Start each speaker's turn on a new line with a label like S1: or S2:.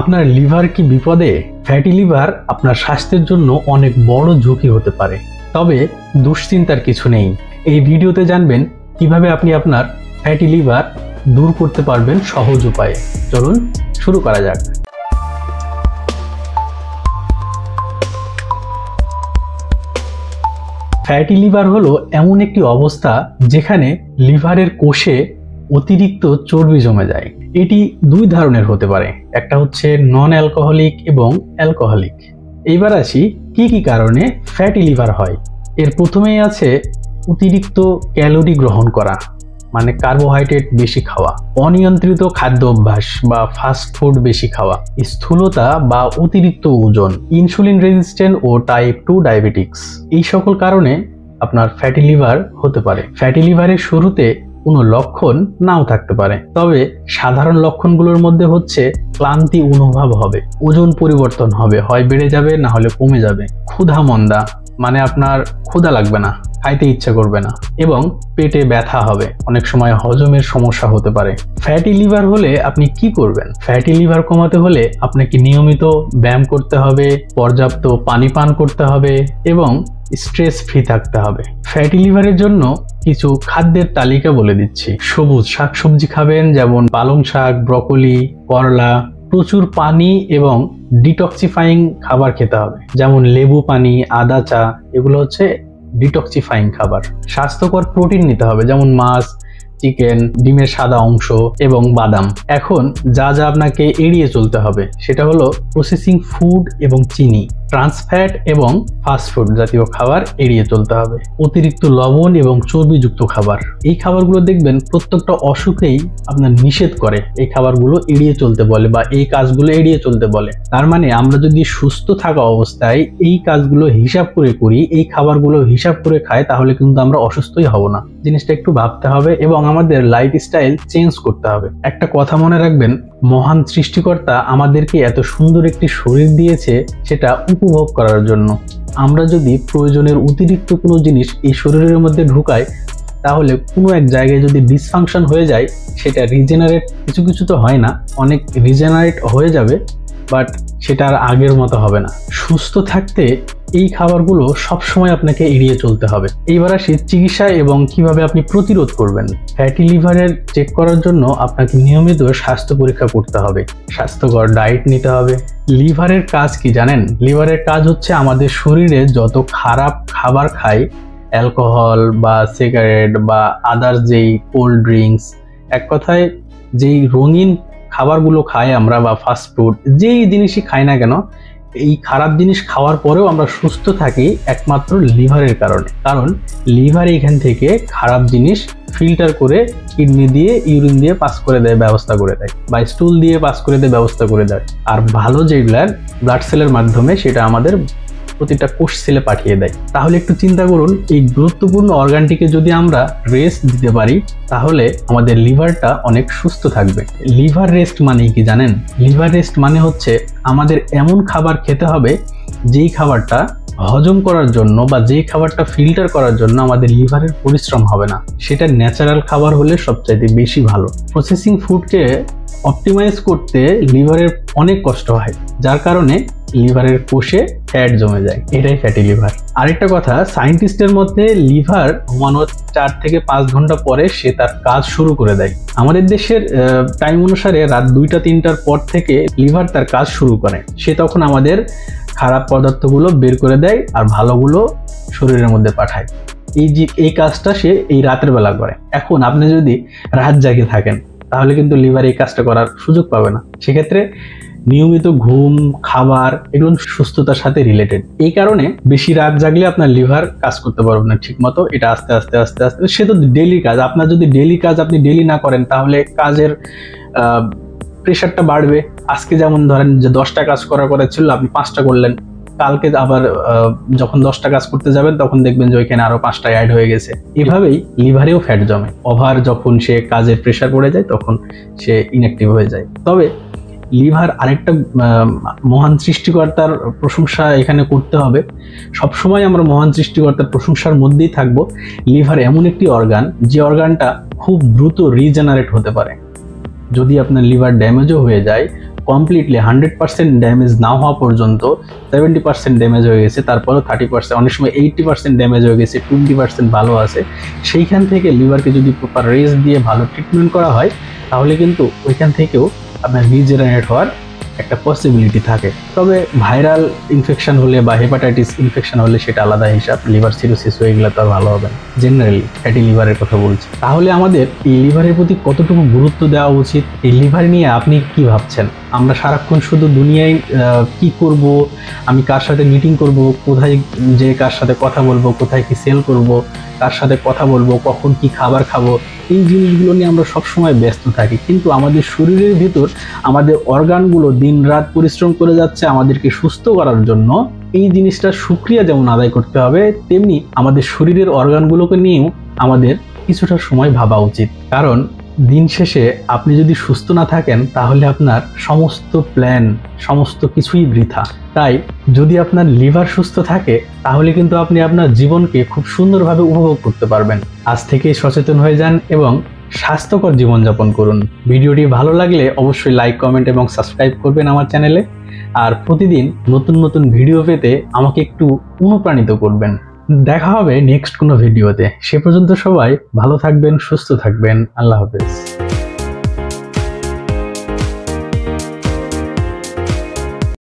S1: আপনার লিভার কি বিপদে? ফ্যাটি লিভার আপনার স্বাস্থ্যের জন্য অনেক বড় ঝুঁকি হতে পারে, তবে দুশ্চিন্তার কিছু নেই। এই ভিডিওতে জানবেন কিভাবে আপনি আপনার ফ্যাটি লিভার দূর করতে পারবেন সহজ উপায়ে। চলুন শুরু করা যাক। ফ্যাটি লিভার হলো এমন একটি অবস্থা যেখানে লিভারের কোষে অতিরিক্ত চর্বি জমে যায়। এটি দুই ধরনের হতে পারে, একটা হচ্ছে নন অ্যালকোহলিক এবং অ্যালকোহলিক। এইবার আসি কি কি কারণে ফ্যাটি লিভার হয়। এর প্রথমেই আছে অতিরিক্ত ক্যালোরি গ্রহণ করা, মানে কার্বোহাইড্রেট বেশি খাওয়া, অনিয়ন্ত্রিত খাদ্য অভ্যাস বা ফাস্ট ফুড বেশি খাওয়া, স্থূলতা বা অতিরিক্ত ওজন, ইনসুলিন রেজিস্ট্যান্ট ও টাইপ 2 ডায়াবেটিক্স। এই সকল কারণে আপনার ফ্যাটি লিভার হতে পারে। ফ্যাটি লিভারের শুরুতে কোনো লক্ষণ নাও থাকতে পারে, তবে সাধারণ লক্ষণগুলোর মধ্যে হচ্ছে ক্লান্তি অনুভব হবে, ওজন পরিবর্তন হবে, হয় বেড়ে যাবে না হলে কমে যাবে, ক্ষুধা মন্দা, মানে আপনার ক্ষুধা লাগবে না, খাইতে ইচ্ছা করবে না, এবং পেটে ব্যথা হবে, অনেক সময় হজমের সমস্যা হতে পারে। ফ্যাটি লিভার হলে আপনি কি করবেন? ফ্যাটি লিভার কমাতে হলে আপনাকে নিয়মিত ব্যায়াম করতে হবে, পর্যাপ্ত পানি পান করতে হবে এবং স্ট্রেস ফ্রি থাকতে হবে। ফ্যাটি লিভারের জন্য কিছু খাদ্যের তালিকা বলে দিচ্ছি। সবুজ শাকসবজি খাবেন, যেমন পালং শাক, ব্রকলি, করলা। প্রচুর পানি এবং ডিটক্সিফাইং খাবার খেতে হবে, যেমন লেবু পানি, আদা চা, এগুলো হচ্ছে ডিটক্সিফাইং খাবার। স্বাস্থ্যকর প্রোটিন নিতে হবে, যেমন মাছ, চিকেন, ডিমের সাদা অংশ এবং বাদাম। এখন যা যা আপনাকে এড়িয়ে চলতে হবে সেটা হলো প্রসেসিং ফুড এবং চিনি, ট্রান্স ফ্যাট এবং ফাস্টফুড জাতীয় খাবার এড়িয়ে চলতে হবে। অতিরিক্ত লবণ এবং চর্বিযুক্ত খাবার, এই খাবারগুলো দেখবেন প্রত্যেকটা অসুখেই আপনার নিষেধ করে, এই খাবারগুলো এড়িয়ে চলতে বলে বা এই কাজগুলো এড়িয়ে চলতে বলে। তার মানে আমরা যদি সুস্থ থাকা অবস্থায় এই কাজগুলো হিসাব করে করি, এই খাবারগুলো হিসাব করে খাই, তাহলে কিন্তু আমরা অসুস্থই হব না। জিনিসটা একটু ভাবতে হবে এবং আমাদের লাইফস্টাইল চেঞ্জ করতে হবে। একটা কথা মনে রাখবেন, মহান সৃষ্টিকর্তা আমাদেরকে এত সুন্দর একটি শরীর দিয়েছে সেটা উপভোগ করার জন্য। আমরা যদি প্রয়োজনের অতিরিক্ত কোনো জিনিস এই শরীরের মধ্যে ঢুকাই, তাহলে কোনো এক জায়গায় যদি ডিসফাংশন হয়ে যায়, সেটা রিজেনারেট কিছু কিছু তো হয় না, অনেক রিজেনারেট হয়ে যাবে, বাট সেটা আর আগের মতো হবে না। সুস্থ থাকতে এই খাবারগুলো সবসময় আপনাকে এড়িয়ে চলতে হবে। এইবার আসি চিকিৎসা এবং কিভাবে আপনি প্রতিরোধ করবেন। ফ্যাটি লিভারের চেক করার জন্য আপনাকে নিয়মিত স্বাস্থ্য পরীক্ষা করতে হবে, স্বাস্থ্যকর ডায়েট নিতে হবে। লিভারের কাজ কি জানেন? লিভারের কাজ হচ্ছে আমাদের শরীরে যত খারাপ খাবার খাই, অ্যালকোহল বা সিগারেট বা আদার্স যেই কোল্ড ড্রিঙ্কস, এক কথায় যেই রঙিন খাবারগুলো খাই আমরা বা ফাস্টফুড, যেই জিনিসই খাই না কেন, এই খারাপ জিনিস খাওয়ার পরেও আমরা সুস্থ থাকি একমাত্র লিভারের কারণে। কারণ লিভার এখান থেকে খারাপ জিনিস ফিল্টার করে কিডনি দিয়ে, ইউরিন দিয়ে পাস করে দেয়, ব্যবস্থা করে দেয়, বা স্টুল দিয়ে পাস করে দেয়, ব্যবস্থা করে দেয়। আর ভালো যেগুলো ব্লাড সেলের মাধ্যমে সেটা আমাদের প্রতিটা কোষ সেলে পাঠিয়ে দেয়। তাহলে একটু চিন্তা করুন, এই গুরুত্বপূর্ণ অর্গানটিকে যদি আমরা রেস্ট দিতে পারি, তাহলে আমাদের লিভারটা অনেক সুস্থ থাকবে। লিভার রেস্ট মানে কি জানেন? লিভার রেস্ট মানে হচ্ছে আমাদের এমন খাবার খেতে হবে যেই খাবারটা হজম করার জন্য বা যেই খাবারটা ফিল্টার করার জন্য আমাদের লিভারের পরিশ্রম হবে না, সেটা ন্যাচারাল খাবার হলে সবচাইতে বেশি ভালো। প্রসেসিং ফুডকে অপটিমাইজ করতে লিভারের অনেক কষ্ট হয়, যার কারণে লিভারের কোষে ফ্যাট জমে যায়, এটাই ফ্যাটি লিভার। আরেকটা কথা, সায়েন্টিস্টের মধ্যে লিভার ঘুমানোর 4 থেকে 5 ঘন্টা পরে সে তার কাজ শুরু করে দেয়। আমাদের দেশের টাইম অনুসারে রাত 2টা-3টার পর থেকে লিভার তার কাজ শুরু করে, সে তখন আমাদের খারাপ পদার্থগুলো বের করে দেয় আর ভালোগুলো শরীরের মধ্যে পাঠায়। এই কাজটা সে এই রাতের বেলা করে। এখন আপনি যদি রাত জাগে থাকেন, তাহলে কিন্তু লিভার এই কাজটা করার সুযোগ পাবে না। সেক্ষেত্রে নিয়মিত ঘুম, খাবার, এগুলো সুস্থতার সাথে রিলেটেড। এই কারণে বেশি রাত জাগলে আপনার লিভার কাজ করতে পারবে না ঠিক মতো। এটা আস্তে আস্তে আস্তে আস্তে, সে তো ডেইলি কাজ, আপনার যদি ডেইলি কাজ আপনি ডেইলি না করেন, তাহলে কাজের প্রেশারটা বাড়বে। আজকে যেমন ধরেন যে 10টা কাজ করার কথা ছিল, আপনি 5টা করলেন, কালকে আবার যখন 10টা কাজ করতে যাবেন তখন দেখবেন যে ওইখানে আরো 5টা অ্যাড হয়ে গেছে। এভাবেই লিভারেও ফ্যাট জমে। ওভার যখন সে কাজের প্রেশার পড়ে যায় তখন সে ইনঅ্যাক্টিভ হয়ে যায়। তবে লিভার আরেকটা মহান সৃষ্টিকর্তার প্রশংসা এখানে করতে হবে। সবসময় আমরা মহান সৃষ্টিকর্তার প্রশংসার মধ্যেই থাকব। লিভার এমন একটি অর্গান যে অর্গানটা খুব দ্রুত রিজেনারেট হতে পারে। যদি আপনার লিভার ড্যামেজও হয়ে যায় কমপ্লিটলি 100% ড্যামেজ না হওয়া পর্যন্ত 70% ড্যামেজ হয়ে গেছে, তারপরও 30%, অনেক সময় 80% ড্যামেজ হয়ে গেছে, 20% ভালো আছে, সেইখান থেকে লিভারকে যদি প্রপার রেস্ট দিয়ে ভালো ট্রিটমেন্ট করা হয় তাহলে কিন্তু ওইখান থেকেও আপনার রিজেনারেট হওয়ার একটা পসিবিলিটি থাকে। তবে ভাইরাল ইনফেকশন হলে বা হেপাটাইটিস ইনফেকশন হলে সেটা আলাদা হিসাব, লিভার সিরোসিস হয়ে গেলে তো আর ভালো হবে না। জেনারেলি ফ্যাটি লিভারের কথা বলছি। তাহলে আমাদের এই লিভারের প্রতি কতটুকু গুরুত্ব দেওয়া উচিত, এই লিভার নিয়ে আপনি কি ভাবছেন? আমরা সারাক্ষণ শুধু দুনিয়ায় কি করব, আমি কার সাথে মিটিং করব, কোথায় যে কার সাথে কথা বলবো, কোথায় কি সেল করব, কার সাথে কথা বলবো, কখন কি খাবার খাবো, এই জিনিসগুলো নিয়ে আমরা সবসময় ব্যস্ত থাকি। কিন্তু আমাদের শরীরের ভিতর আমাদের অর্গানগুলো দিন রাত পরিশ্রম করে যাচ্ছে আমাদেরকে সুস্থ করার জন্য। এই জিনিসটা শুকরিয়া যেমন আদায় করতে হবে, তেমনি আমাদের শরীরের অর্গানগুলোকে নিয়েও আমাদের কিছুটা সময় ভাবা উচিত। কারণ দিন শেষে আপনি যদি সুস্থ না থাকেন তাহলে আপনার সমস্ত প্ল্যান, সমস্ত কিছুই বৃথা। তাই যদি আপনার লিভার সুস্থ থাকে তাহলে কিন্তু আপনি আপনার জীবনকে খুব সুন্দরভাবে উপভোগ করতে পারবেন। আজ থেকেই সচেতন হয়ে যান এবং স্বাস্থ্যকর জীবনযাপন করুন। ভিডিওটি ভালো লাগলে অবশ্যই লাইক, কমেন্ট এবং সাবস্ক্রাইব করবেন আমার চ্যানেলে। আর প্রতিদিন নতুন নতুন ভিডিও পেতে আমাকে একটু অনুপ্রাণিত করবেন। দেখা হবে নেক্সট কোনো ভিডিওতে। সে পর্যন্ত সবাই ভালো থাকবেন, সুস্থ থাকবেন। আল্লাহ হাফেজ।